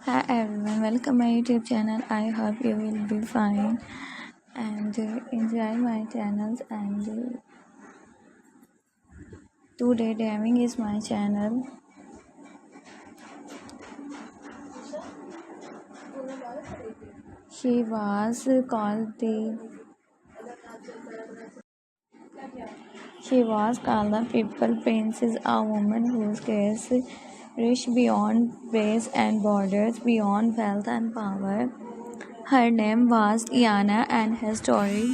Hi everyone, welcome my YouTube channel. I hope you will be fine and enjoy my channels. And today, Daming is my channel. She was called the she was called the People Princess, a woman whose grace reached beyond race and borders, beyond wealth and power. Her name was Iana, and her story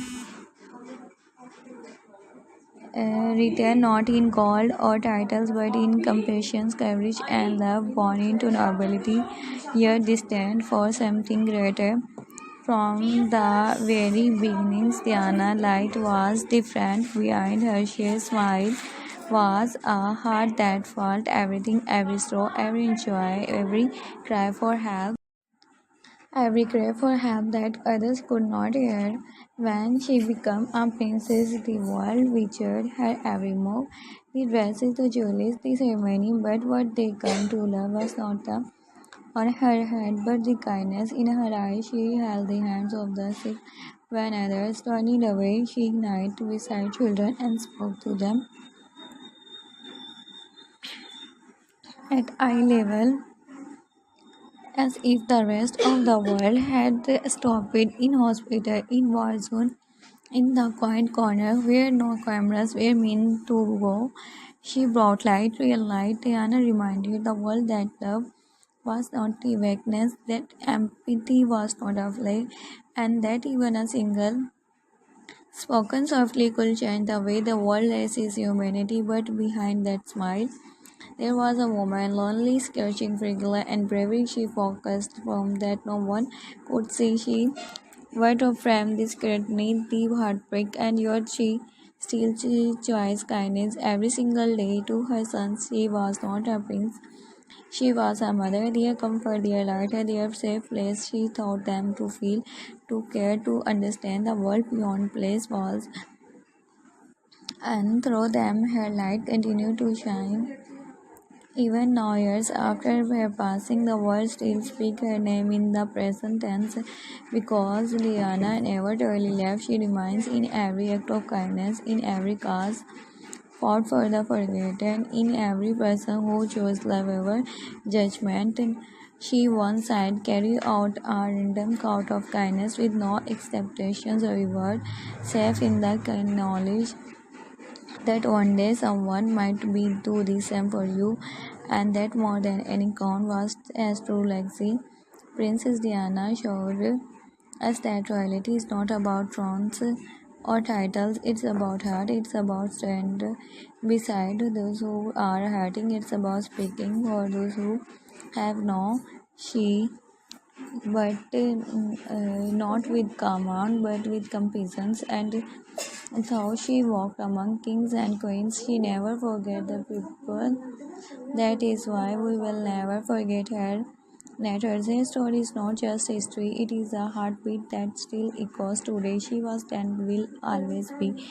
written not in gold or titles but in compassion, courage, and love born into nobility, yet distant for something greater. From the very beginnings, Diana Light was different. Behind her sheer smile was a heart that felt everything, every sorrow, every joy, every cry for help. Every cry for help that others could not hear. When she became a princess, the world featured her every move. The dresses, the jewelry, the ceremony, but what they come to love was not the on her head, but the kindness in her eyes. She held the hands of the sick when others turned away. She knelt beside children and spoke to them at eye level, as if the rest of the world had stopped in hospital, in war zone, in the quiet corner where no cameras were meant to go. She brought light, real light. Diana reminded the world that love was not a weakness, that empathy was not a flaw, and that even a single spoken softly could change the way the world sees humanity. But behind that smile, there was a woman, lonely, searching for glory and bravery. She focused from that no one could see. She went from the scrutiny, the heartbreak, and yet she chose kindness every single day to her sons. She was not a prince. She was a mother, their comfort, their light, their safe place. She taught them to feel, to care, to understand the world beyond place walls. And through them, her light continued to shine. Even now, years after her passing, the world still speaks her name in the present tense because Liana never truly left. She remains in every act of kindness, in every cause fought for the forgotten, in every person who chose love over judgment. And she one side carried out a random out of kindness with no expectations or reward, safe in the knowledge that one day someone might be do the same for you, and that more than any count was as true legacy. Princess Diana showed us that royalty is not about thrones or titles, it's about heart, it's about stand beside those who are hurting, it's about speaking for those who have no. She but not with command but with compassion, and though she walked among kings and queens, she never forget the people. That is why we will never forget her. Netter's story is not just history, it is a heartbeat that still echoes today. She was and will always be.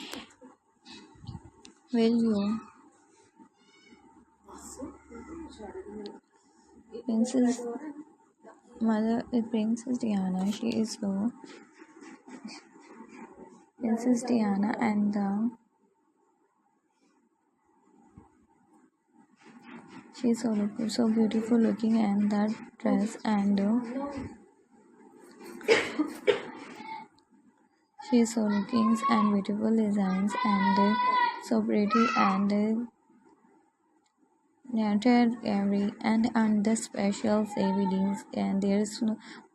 Will you? Princess Mother Princess Diana, she is so Princess Diana, and she is so beautiful looking, and that dress, and she is so looking and beautiful designs, and so pretty, and Nature every and the special savings, and there is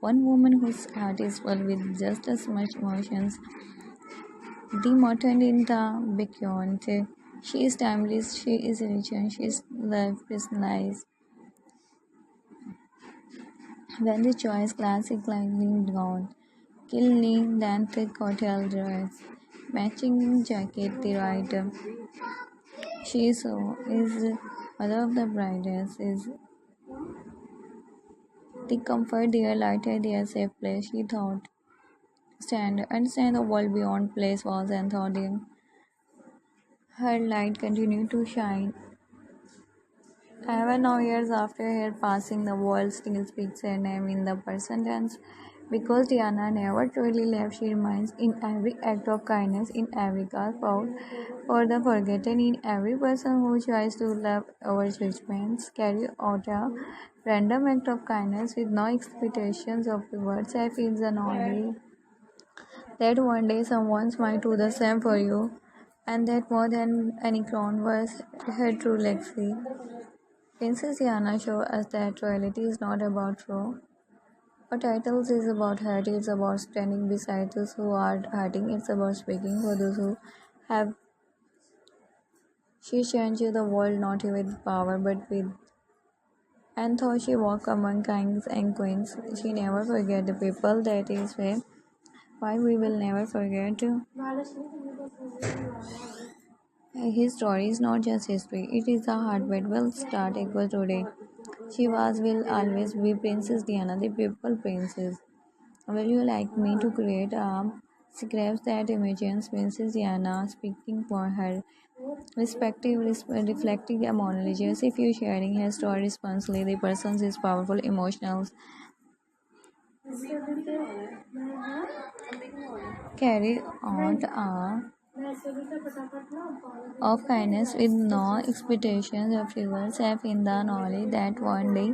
one woman whose heart is full with just as much emotions. The motto in the beyond. She is timeless, she is rich, and she is love personalized. When the choice classic lightning gown, killing length hotel dress, matching jacket, the right. She is mother of the brides is the comfort their lighter their safe place. She thought understand the world beyond place walls, and thought her light continued to shine Even now, years after her passing, the world still speaks her name in the present tense. Because Diana never truly left, she remains in every act of kindness, in every call for the forgotten, in every person who tries to love our judgments, carry out a random act of kindness with no expectations of rewards. I feel the only that one day someone might do the same for you, and that more than any crown was her true legacy. Princess Diana shows us that royalty is not about row. A titles is about hurt, it's about standing beside those who are hurting, it's about speaking for those who have. She changed the world not with power but with. And though she walked among kings and queens, she never forget the people. That is why we will never forget. His story is not just history, it is a heartbeat will start equal today. She was, will always be Princess Diana, the people princess. Will you like me to create a script that imagines Princess Diana speaking for her respective, reflecting the monologues? If you sharing her story responsibly, the person is powerful, emotional, carry out a of kindness with no expectations of rewards, have in the knowledge that one day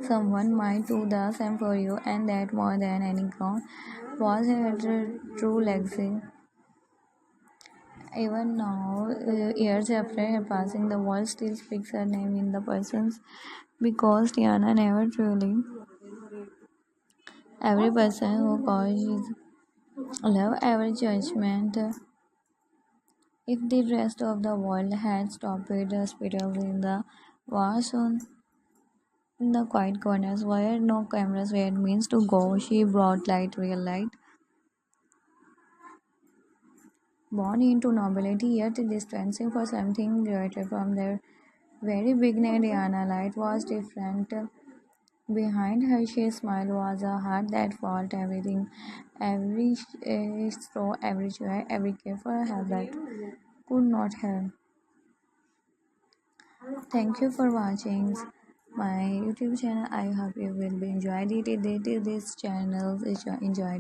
someone might do the same for you, and that more than any crown was her true legacy. Even now, years after her passing, the world still speaks her name in the persons because Diana never truly. Every person who calls love, every judgment. If the rest of the world had stopped hospitals in the war zone, in the quiet corners where no cameras were means to go, she brought light, real light. Born into nobility, yet distancing for something greater from their very beginning, Diana Light was different. Behind her she smile was a heart that felt everything, every straw, every joy, every care for her that could not have. Thank you for watching my YouTube channel. I hope you will be enjoyed it. This channel is enjoyed.